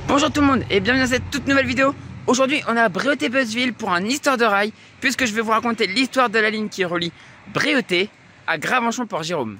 Bonjour tout le monde et bienvenue dans cette toute nouvelle vidéo. Aujourd'hui on est à Bréauté-Beuzeville pour un histoire de rail, puisque je vais vous raconter l'histoire de la ligne qui relie Bréauté à Gravenchon-Port-Jérôme.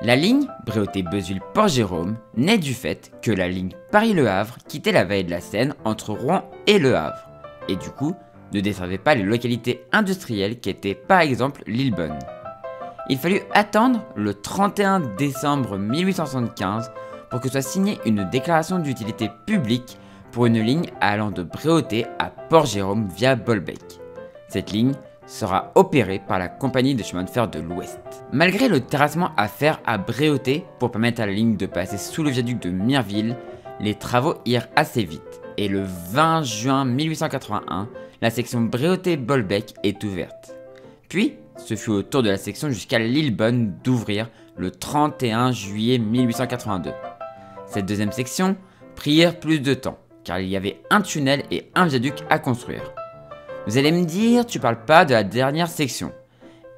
La ligne Bréauté-Beuzeville-Port-Jérôme naît du fait que la ligne Paris-Le Havre quittait la vallée de la Seine entre Rouen et Le Havre, et du coup ne desservait pas les localités industrielles qui étaient par exemple Lillebonne. Il fallut attendre le 31 décembre 1875 pour que soit signée une déclaration d'utilité publique pour une ligne allant de Bréauté à Port-Jérôme via Bolbec. Cette ligne sera opérée par la Compagnie des chemins de fer de l'Ouest. Malgré le terrassement à faire à Bréauté pour permettre à la ligne de passer sous le viaduc de Mireville, les travaux irent assez vite et le 20 juin 1881, la section Bréauté-Bolbec est ouverte. Puis, ce fut au tour de la section jusqu'à Lillebonne d'ouvrir le 31 juillet 1882. Cette deuxième section prit plus de temps, car il y avait un tunnel et un viaduc à construire. Vous allez me dire, tu parles pas de la dernière section.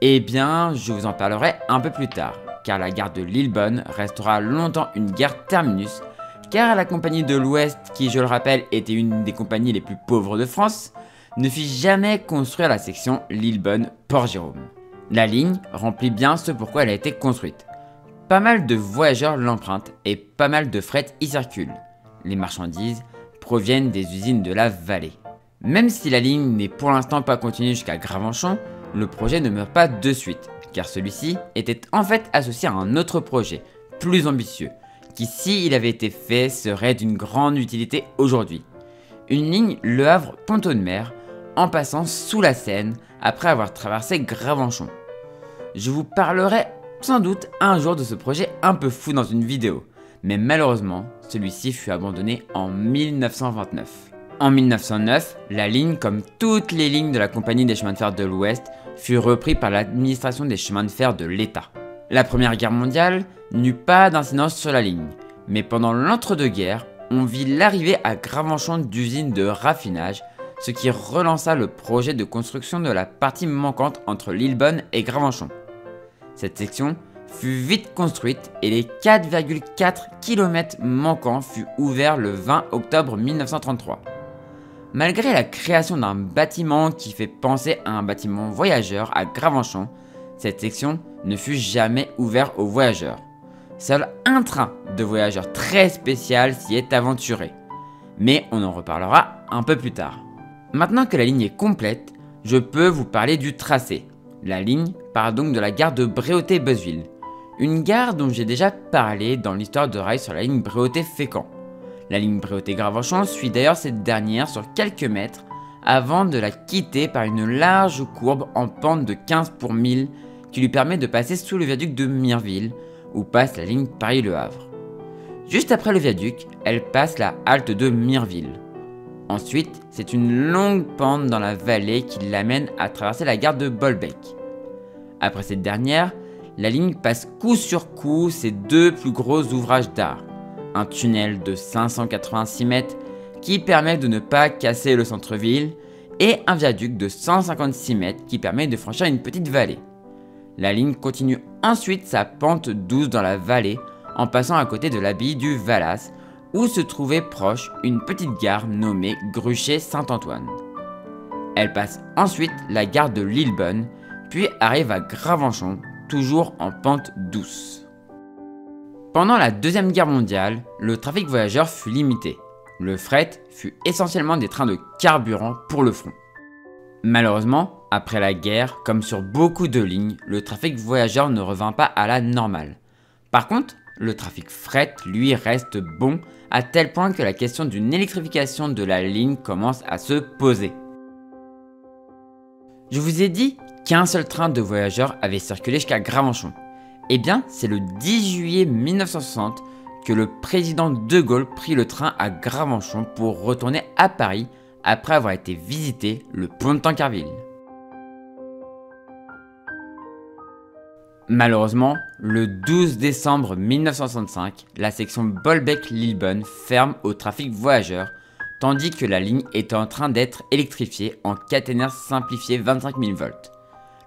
Eh bien, je vous en parlerai un peu plus tard, car la gare de Lillebonne restera longtemps une gare terminus, car la Compagnie de l'Ouest, qui je le rappelle était une des compagnies les plus pauvres de France, ne fit jamais construire la section Lillebonne-Port-Jérôme. La ligne remplit bien ce pourquoi elle a été construite. Pas mal de voyageurs l'empruntent et pas mal de fret y circulent. Les marchandises proviennent des usines de la vallée. Même si la ligne n'est pour l'instant pas continuée jusqu'à Gravenchon, le projet ne meurt pas de suite, car celui-ci était en fait associé à un autre projet, plus ambitieux, qui s'il avait été fait serait d'une grande utilité aujourd'hui. Une ligne Le Havre-Pontonnemer en passant sous la Seine après avoir traversé Gravenchon. Je vous parlerai sans doute un jour de ce projet un peu fou dans une vidéo, mais malheureusement, celui-ci fut abandonné en 1929. En 1909, la ligne, comme toutes les lignes de la Compagnie des chemins de fer de l'Ouest, fut reprise par l'administration des chemins de fer de l'État. La Première Guerre mondiale n'eut pas d'incidence sur la ligne, mais pendant l'entre-deux-guerres, on vit l'arrivée à Gravenchon d'usines de raffinage, ce qui relança le projet de construction de la partie manquante entre Lillebonne et Gravenchon. Cette section fut vite construite et les 4,4 km manquants furent ouverts le 20 octobre 1933. Malgré la création d'un bâtiment qui fait penser à un bâtiment voyageur à Gravenchon, cette section ne fut jamais ouverte aux voyageurs. Seul un train de voyageurs très spécial s'y est aventuré, mais on en reparlera un peu plus tard. Maintenant que la ligne est complète, je peux vous parler du tracé. La ligne part donc de la gare de Bréauté-Beuzeville, une gare dont j'ai déjà parlé dans l'histoire de rail sur la ligne Bréauté-Fécamp. La ligne Bréauté-Gravenchon suit d'ailleurs cette dernière sur quelques mètres avant de la quitter par une large courbe en pente de 15 pour 1000 qui lui permet de passer sous le viaduc de Mireville où passe la ligne Paris-Le Havre. Juste après le viaduc, elle passe la halte de Mireville. Ensuite, c'est une longue pente dans la vallée qui l'amène à traverser la gare de Bolbec. Après cette dernière, la ligne passe coup sur coup ses deux plus gros ouvrages d'art. Un tunnel de 586 mètres qui permet de ne pas casser le centre-ville et un viaduc de 156 mètres qui permet de franchir une petite vallée. La ligne continue ensuite sa pente douce dans la vallée en passant à côté de l'abbaye du Valas où se trouvait proche une petite gare nommée Gruchet-Saint-Antoine. Elle passe ensuite la gare de Lillebonne puis arrive à Gravenchon, toujours en pente douce. Pendant la Deuxième Guerre mondiale, le trafic voyageur fut limité. Le fret fut essentiellement des trains de carburant pour le front. Malheureusement, après la guerre, comme sur beaucoup de lignes, le trafic voyageur ne revint pas à la normale. Par contre, le trafic fret, lui, reste bon, à tel point que la question d'une électrification de la ligne commence à se poser. Je vous ai dit qu'un seul train de voyageurs avait circulé jusqu'à Gravenchon. Eh bien, c'est le 10 juillet 1960 que le président De Gaulle prit le train à Gravenchon pour retourner à Paris après avoir été visiter le pont de Tancarville. Malheureusement, le 12 décembre 1965, la section Bolbec-Lillebonne ferme au trafic voyageur, tandis que la ligne est en train d'être électrifiée en caténaire simplifié 25 000 volts.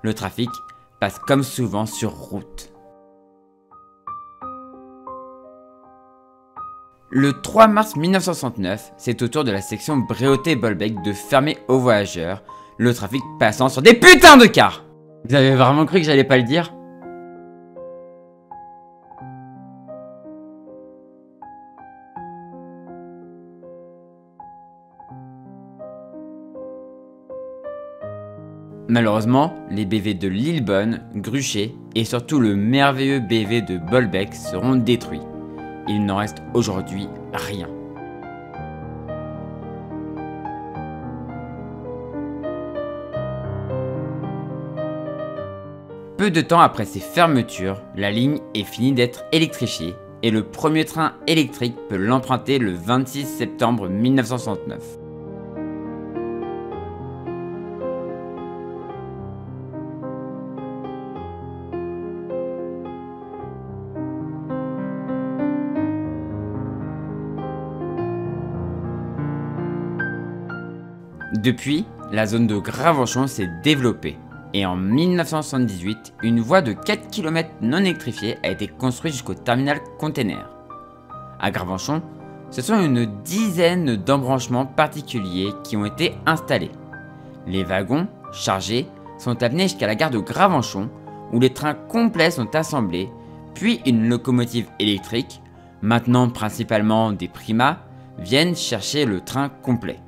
le trafic passe comme souvent sur route. Le 3 mars 1969, c'est au tour de la section Bréauté-Bolbec de fermer aux voyageurs, le trafic passant sur des putains de cars. Vous avez vraiment cru que j'allais pas le dire? Malheureusement, les BV de Lillebonne, Gruchet et surtout le merveilleux BV de Bolbec seront détruits. Il n'en reste aujourd'hui rien. Peu de temps après ces fermetures, la ligne est finie d'être électrifiée et le premier train électrique peut l'emprunter le 26 septembre 1969. Depuis, la zone de Gravenchon s'est développée et en 1978, une voie de 4 km non électrifiée a été construite jusqu'au terminal container. À Gravenchon, ce sont une dizaine d'embranchements particuliers qui ont été installés. Les wagons, chargés, sont amenés jusqu'à la gare de Gravenchon où les trains complets sont assemblés, puis une locomotive électrique, maintenant principalement des Prima, viennent chercher le train complet.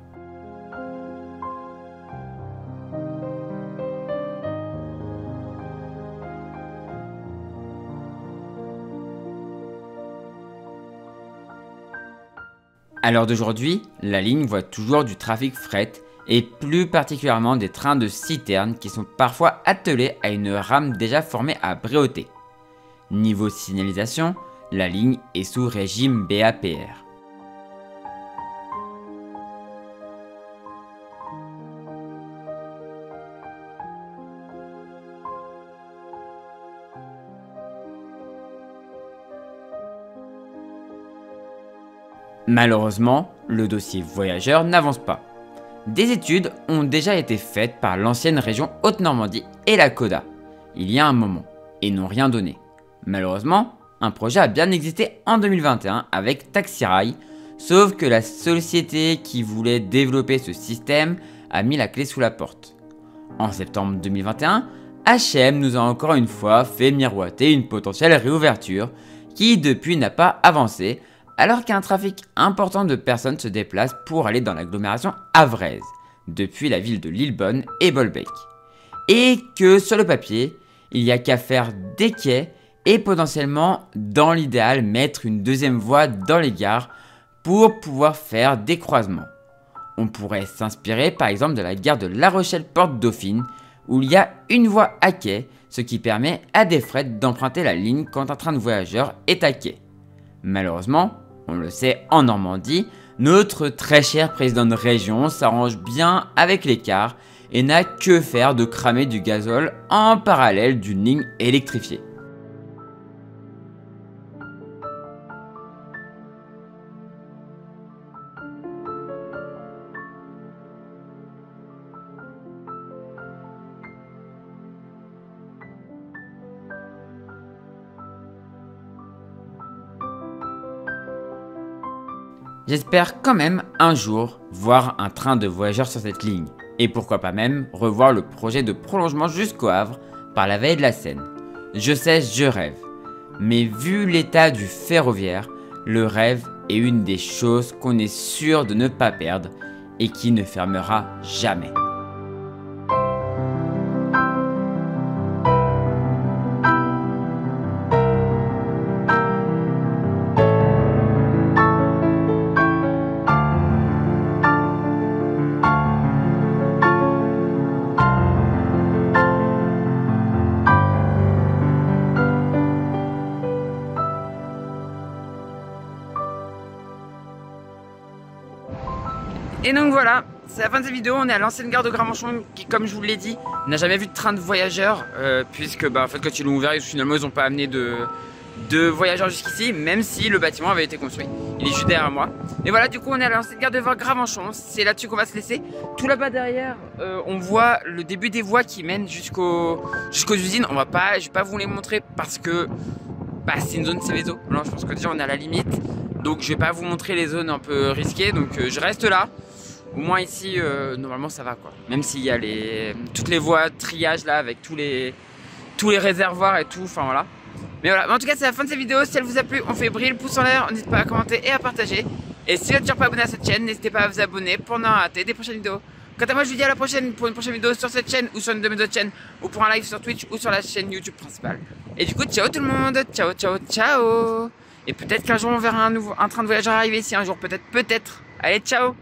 À l'heure d'aujourd'hui, la ligne voit toujours du trafic fret et plus particulièrement des trains de citerne qui sont parfois attelés à une rame déjà formée à Bréauté. Niveau signalisation, la ligne est sous régime BAPR. Malheureusement, le dossier voyageurs n'avance pas. Des études ont déjà été faites par l'ancienne région Haute-Normandie et la CODA, il y a un moment, et n'ont rien donné. Malheureusement, un projet a bien existé en 2021 avec Taxirail, sauf que la société qui voulait développer ce système a mis la clé sous la porte. En septembre 2021, H&M nous a encore une fois fait miroiter une potentielle réouverture qui depuis n'a pas avancé, alors qu'un trafic important de personnes se déplace pour aller dans l'agglomération havraise, depuis la ville de Lillebonne et Bolbec. Et que sur le papier, il n'y a qu'à faire des quais et potentiellement, dans l'idéal, mettre une deuxième voie dans les gares pour pouvoir faire des croisements. On pourrait s'inspirer par exemple de la gare de La Rochelle-Porte-Dauphine, où il y a une voie à quai, ce qui permet à des frets d'emprunter la ligne quand un train de voyageurs est à quai. Malheureusement, on le sait en Normandie, notre très cher président de région s'arrange bien avec les cars et n'a que faire de cramer du gazole en parallèle d'une ligne électrifiée. J'espère quand même un jour voir un train de voyageurs sur cette ligne, et pourquoi pas même revoir le projet de prolongement jusqu'au Havre par la vallée de la Seine. Je sais, je rêve, mais vu l'état du ferroviaire, le rêve est une des choses qu'on est sûr de ne pas perdre et qui ne fermera jamais. Et donc voilà, c'est la fin de cette vidéo, on est à l'ancienne gare de Gravenchon qui, comme je vous l'ai dit, n'a jamais vu de train de voyageurs puisque en fait, quand ils l'ont ouvert, finalement ils n'ont pas amené de voyageurs jusqu'ici, même si le bâtiment avait été construit. Il est juste derrière moi. Et voilà, du coup, on est à l'ancienne gare de Gravenchon. C'est là-dessus qu'on va se laisser. Tout là-bas derrière, on voit le début des voies qui mènent jusqu'aux usines. Je vais pas vous les montrer parce que c'est une zone Céveso. Alors, je pense que déjà on est à la limite. Donc, je vais pas vous montrer les zones un peu risquées. Donc, je reste là. Au moins ici, normalement, ça va quoi. Même s'il y a toutes les voies de triage là avec tous les réservoirs et tout. Enfin voilà. Mais voilà, en tout cas c'est la fin de cette vidéo. Si elle vous a plu, on fait briller le pouce en l'air, n'hésitez pas à commenter et à partager. Et si vous n'êtes toujours pas abonné à cette chaîne, n'hésitez pas à vous abonner pour ne rien rater des prochaines vidéos. Quant à moi, je vous dis à la prochaine pour une prochaine vidéo sur cette chaîne ou sur une de mes autres chaînes, ou pour un live sur Twitch ou sur la chaîne YouTube principale. Et du coup, ciao tout le monde, ciao ciao ciao. Et peut-être qu'un jour on verra un train de voyageurs arriver ici un jour, peut-être. Allez, ciao.